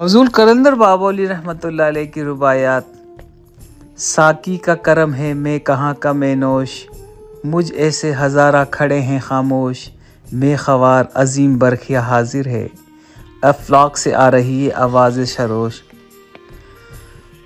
हुजूर कलंदर बाबा अली रहमतुल्लाह अलैह की रुबायात। साकी का करम है मैं कहाँ का मैं नोश, मुझ ऐसे हज़ारा खड़े हैं खामोश, मैं ख़वार अजीम बरखिया हाजिर है, अफलाक से आ रही है आवाज़ शरोश।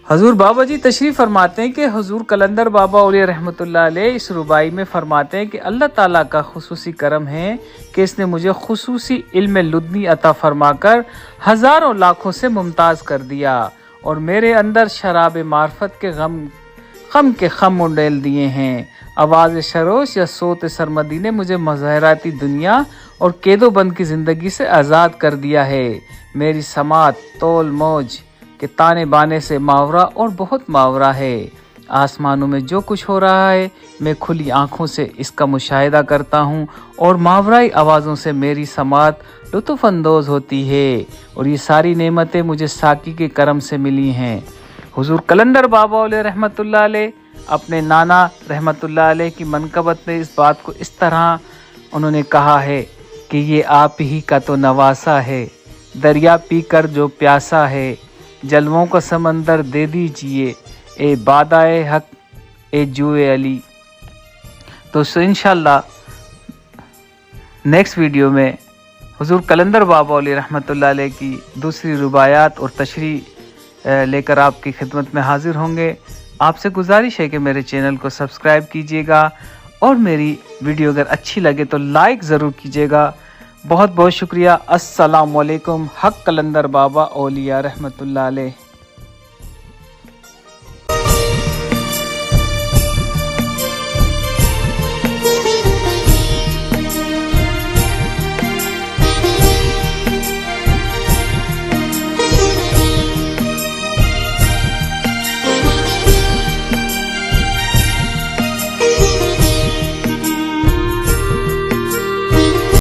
हजूर बाबा जी तशरीफ़ फरमाते हैं कि हुजूर कलंदर बाबा औलिया रहमतुल्लाह अलैह इस रुबाई में फरमाते हैं कि अल्लाह ताला का खुसूसी करम है कि इसने मुझे खुसूसी इल्म लुदनी अता फरमाकर हज़ारों लाखों से मुमताज़ कर दिया और मेरे अंदर शराब मार्फत के गम के खम उंडेल दिए हैं। आवाज़ शरोश या सोत सरमदी ने मुझे मज़हराती दुनिया और कैदोबंद की ज़िंदगी से आज़ाद कर दिया है। मेरी समात तोल मौज के ताने बाने से मावरा और बहुत मावरा है। आसमानों में जो कुछ हो रहा है मैं खुली आँखों से इसका मुशाहिदा करता हूँ और मावराई आवाज़ों से मेरी समात लुत्फ़अंदोज़ होती है और ये सारी नेमतें मुझे साकी के करम से मिली हैं। हुजूर कलंदर बाबा अलैह रहमतुल्लाह अलैह अपने नाना रहमतुल्लाह अलैह की मनकबत में इस बात को इस तरह उन्होंने कहा है कि ये आप ही का तो नवासा है, दरिया पीकर जो प्यासा है, जलवों का समंदर दे दीजिए ए बादाए हक ए जुए अली। तो इंशाल्लाह नेक्स्ट वीडियो में हुजूर कलंदर बाबा अलैह रहमतुल्लाह अलैह की दूसरी रुबायात और तशरीह लेकर आपकी खिदमत में हाजिर होंगे। आपसे गुजारिश है कि मेरे चैनल को सब्सक्राइब कीजिएगा और मेरी वीडियो अगर अच्छी लगे तो लाइक ज़रूर कीजिएगा। बहुत बहुत शुक्रिया। अस्सलाम वालेकुम। हक कलंदर बाबा औलिया रहमतुल्लाह अलैह।